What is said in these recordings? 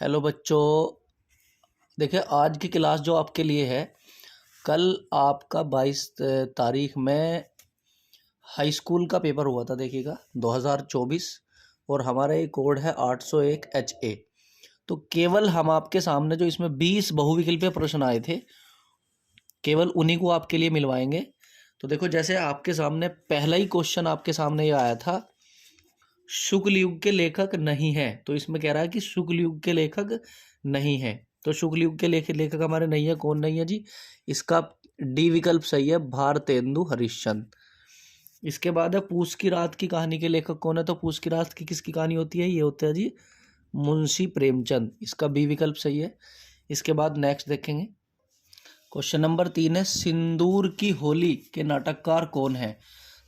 Hello बच्चों। देखिए आज की क्लास जो आपके लिए है, कल आपका 22 तारीख में हाई स्कूल का पेपर हुआ था। देखिएगा 2024 और हमारा ये कोड है 801 HA। तो केवल हम आपके सामने जो इसमें 20 बहुविकल्पीय प्रश्न आए थे, केवल उन्हीं को आपके लिए मिलवाएंगे। तो देखो, जैसे आपके सामने पहला ही क्वेश्चन आपके सामने ये आया था, शुक्ल युग के लेखक नहीं है। तो इसमें कह रहा है कि शुक्ल युग के लेखक नहीं है। तो शुक्ल युग के लेखक हमारे नहीं है। कौन नहीं है जी? इसका डी विकल्प सही है, भारतेंदु हरिश्चंद्र। इसके बाद है पूस की रात की कहानी के लेखक कौन है? तो पूस की रात की किसकी कहानी होती है? ये होता है जी मुंशी प्रेमचंद। इसका बी विकल्प सही है। इसके बाद नेक्स्ट देखेंगे, क्वेश्चन नंबर 3 है, सिंदूर की होली के नाटककार कौन है?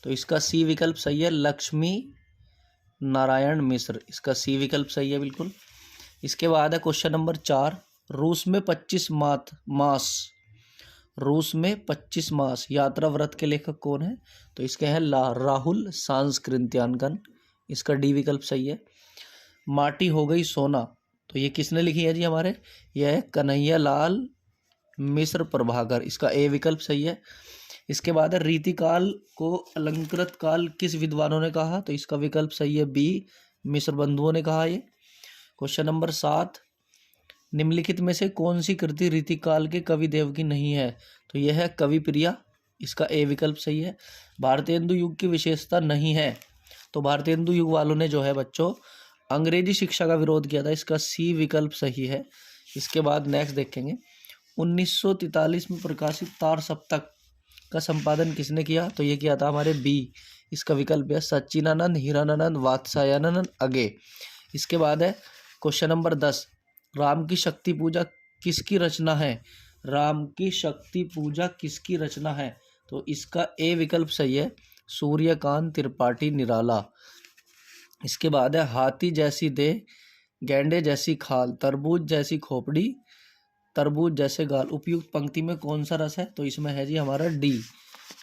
तो इसका सी विकल्प सही है, लक्ष्मी नारायण मिश्र। इसका सी विकल्प सही है बिल्कुल। इसके बाद है क्वेश्चन नंबर 4, रूस में 25 मास यात्रा व्रत के लेखक कौन है? तो इसके हैं राहुल सांस्कृत्यानकन। इसका डी विकल्प सही है। माटी हो गई सोना, तो ये किसने लिखी है जी हमारे? यह है कन्हैया लाल मिश्र प्रभाकर। इसका ए विकल्प सही है। इसके बाद है रीतिकाल को अलंकृत काल किस विद्वानों ने कहा? तो इसका विकल्प सही है बी, मिश्र बंधुओं ने कहा ये। क्वेश्चन नंबर 7, निम्नलिखित में से कौन सी कृति रीतिकाल के कवि देव की नहीं है? तो यह है कवि प्रिया। इसका ए विकल्प सही है। भारतेंदु युग की विशेषता नहीं है। तो भारतेंदु युग वालों ने जो है बच्चों अंग्रेजी शिक्षा का विरोध किया था। इसका सी विकल्प सही है। इसके बाद नेक्स्ट देखेंगे, 1943 में प्रकाशित तार सप्तक का संपादन किसने किया? तो ये किया था हमारे बी। इसका विकल्प है सच्चिदानंद हीरानंद वात्स्यायन अगे। इसके बाद है क्वेश्चन नंबर 10, राम की शक्ति पूजा किसकी रचना है? राम की शक्ति पूजा किसकी रचना है? तो इसका ए विकल्प सही है, सूर्यकांत त्रिपाठी निराला। इसके बाद है हाथी जैसी देह, गैंडे जैसी खाल, तरबूज जैसी खोपड़ी, तरबूज जैसे गाल, उपयुक्त पंक्ति में कौन सा रस है? तो इसमें है जी हमारा डी।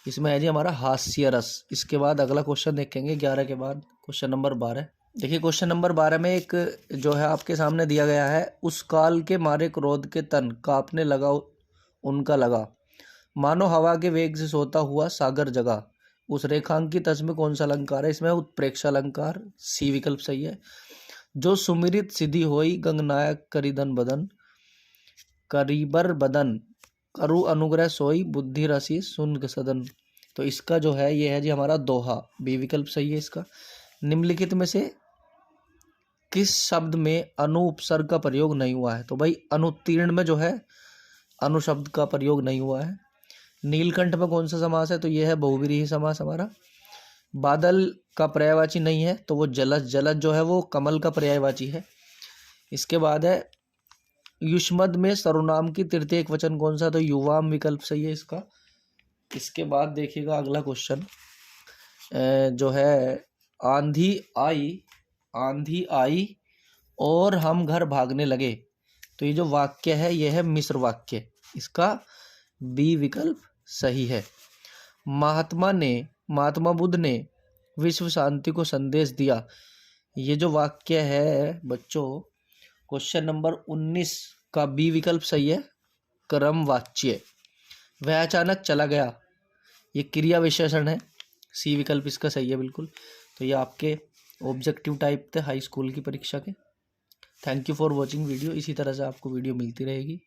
इसमें है जी हमारा हास्य रस। इसके बाद अगला क्वेश्चन देखेंगे 11 के बाद, क्वेश्चन नंबर 12। देखिए क्वेश्चन नंबर 12 में एक जो है आपके सामने दिया गया है, उस काल के मारे क्रोध के तन कांपने लगा उनका लगा, मानो हवा के वेग से सोता हुआ सागर जगा। उस रेखांकित तज में कौन सा अलंकार है? इसमें उत्प्रेक्षा अलंकार। सी विकल्प सही है। जो सुमिरित सिद्धि होई गंगनायक करिदन बदन, करीबर बदन करु अनुग्रह सोई बुद्धि रसी सुन सदन। तो इसका जो है ये है जी हमारा दोहा। बी विकल्प सही है इसका। निम्नलिखित में से किस शब्द में अनु उपसर्ग का प्रयोग नहीं हुआ है? तो भाई अनुत्तीर्ण में जो है अनु शब्द का प्रयोग नहीं हुआ है। नीलकंठ में कौन सा समास है? तो यह है बहुव्रीहि समास हमारा। बादल का पर्यायवाची नहीं है, तो वो जलज। जलज जो है वो कमल का पर्यायवाची है। इसके बाद है युष्मद में सर्वनाम की तृतीय एक वचन कौन सा? तो युवाम विकल्प सही है इसका। इसके बाद देखिएगा अगला क्वेश्चन जो है, आंधी आई और हम घर भागने लगे। तो ये जो वाक्य है ये है मिश्र वाक्य। इसका बी विकल्प सही है। महात्मा बुद्ध ने विश्व शांति को संदेश दिया। ये जो वाक्य है बच्चों, क्वेश्चन नंबर 19 का बी विकल्प सही है, कर्म वाच्य। वह अचानक चला गया, ये क्रिया विशेषण है। सी विकल्प इसका सही है बिल्कुल। तो ये आपके ऑब्जेक्टिव टाइप थे हाई स्कूल की परीक्षा के। Thank you for watching video. इसी तरह से आपको वीडियो मिलती रहेगी।